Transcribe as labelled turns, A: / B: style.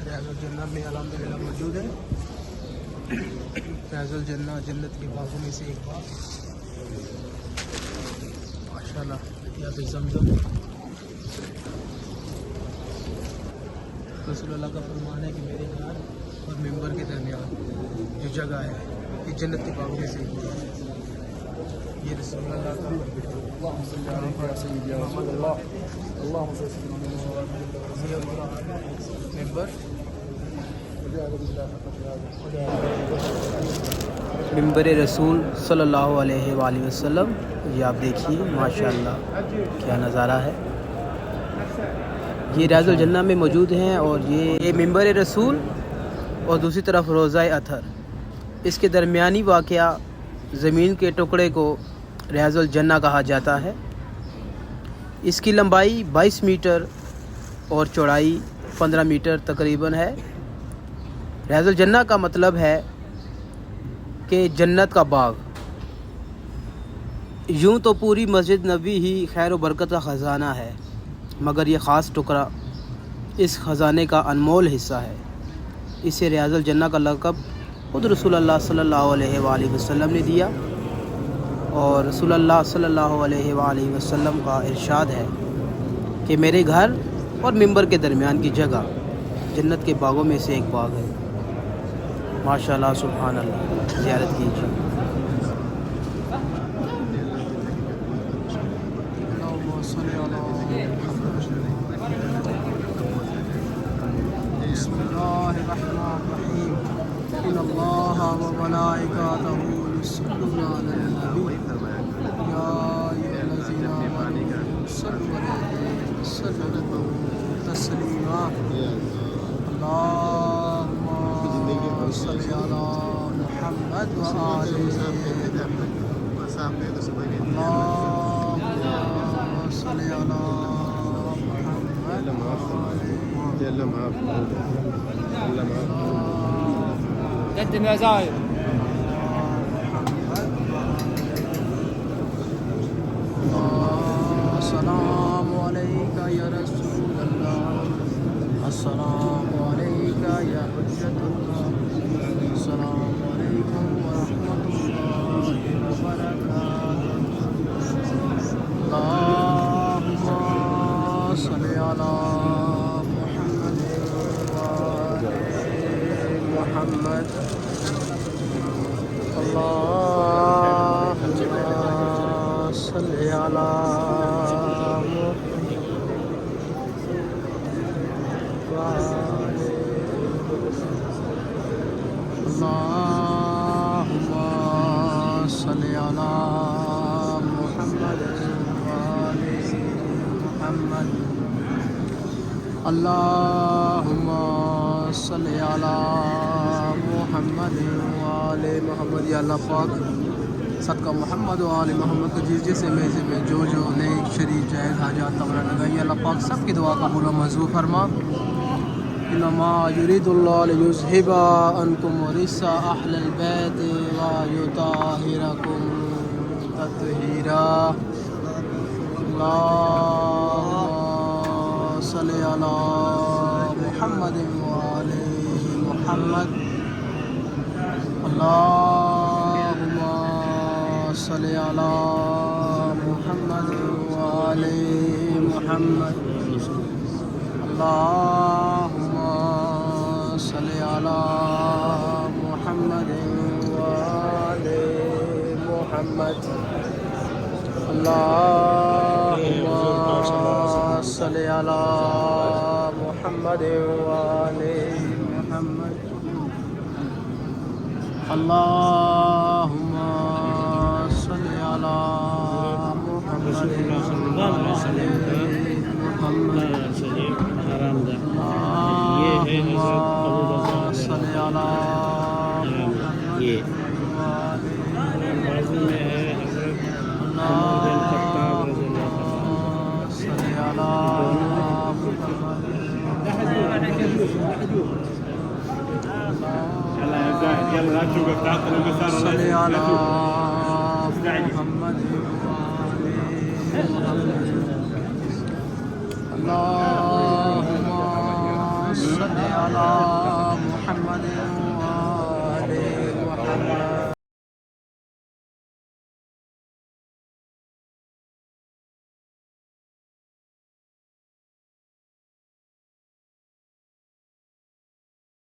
A: फैज़ुल जन्ना में अल्हम्दुलिल्लाह मौजूद है। फैज़ुल जन्ना जन्नत के बागों में से एक बाग माशाल्लाह। यहाँ पे ज़मज़म रसूलुल्लाह का फरमान है कि मेरे घर और मिंबर के दरमियान जो जगह है ये जन्नत के बागों में से एक बाग है। ये रसूलुल्लाह का मिंबर मिंबर रसूल सल्लल्लाहु अलैहि वसल्लम। ये आप देखिए माशाअल्लाह क्या नज़ारा है। ये रियाज़ुल जन्ना में मौजूद हैं और ये मिंबर रसूल और दूसरी तरफ रोज़ा अथर। इसके दरमियानी वाक़या ज़मीन के टुकड़े को रियाज़ुल जन्ना कहा जाता है। इसकी लंबाई 22 मीटर और चौड़ाई 15 मीटर तकरीबन है। रियाज़ुल जन्ना का मतलब है कि जन्नत का बाग। यूँ तो पूरी मस्जिद नबी ही खैर व बरकत का ख़जाना है, मगर ये ख़ास टुकड़ा इस ख़जाने का अनमोल हिस्सा है। इसे रियाज़ुल जन्ना का लक़ब खुद रसूलुल्लाह सल्लल्लाहु अलैहि वसल्लम ने दिया और रसूलुल्लाह सल्लल्लाहु अलैहि वसल्लम का इरशाद है कि मेरे घर और मिंबर के दरमियान की जगह जन्नत के बागों में से एक बाग है। माशाल्लाह सुभान अल्लाह, ज़ियारत कीजिए। इन्नल्लाह व मलाइकातहू युसल्लूना अलन नबी या अय्युहल्लज़ीना आमनू सल्लु अलैहि व सल्लिमू तस्लीमा। अल्लाहुम्मा सल्लि अला मुहम्मद व आलि मुहम्मद। अल्लाहुम्मा सल्लि अला मुहम्मद व आलि
B: قدم يا زايد.
A: अस्सलामु अलैका या रसूलल्लाह, अस्सलामु अलैका या हुज्जतल्लाह, अस्सलामु अलैकुम व रहमतुल्लाहि व बरकातुहू। अल्लाहुम्मा सल्लि अला मुहम्मद व आलि मुहम्मद। अल्लाहुम्मा सल्लि अला अल्लाहुम्मा सल्लि अला मुहम्मद व आलि मुहम्मद। अल्लाहुम्मा सल्लि अला मुहम्मद व आलि मुहम्मद। या अल्लाह पाक सदका मोहम्मद व आलि मोहम्मद को जिस जिस मेज़े में जो जो नेक शरीफ जायज़ हाजात तमन्ना लगाई, अल्लाह पाक सबकी दुआ कबूल व मंजूर फरमा। इन्नमा युरीदुल्लाहु लियुज़हिबा अन्कुम रिज्सा अहलल बैत व युताहिरकुम तत्हीरा। अल्लाहुम्मा सल्लि अला मुहम्मद व आलि मुहम्मद। अल्लाहुम्मा सल्लि अला मुहम्मद व आलि मुहम्मद। अल्लाहुम्मा सल्लि अला मुहम्मद व आलि मुहम्मद। अल्लाहुम्मा सल्लि अला मुहम्मद व आलि मुहम्मद। अल्लाहुम्मा सल्लि अला मुहम्मद व आलि मुहम्मद। अल्लाहुम्मा सल्लि अला
B: يلا توقف تعطل المسار.
A: صلي على محمد सल्लि अला मुहम्मद व आले मुहम्मद।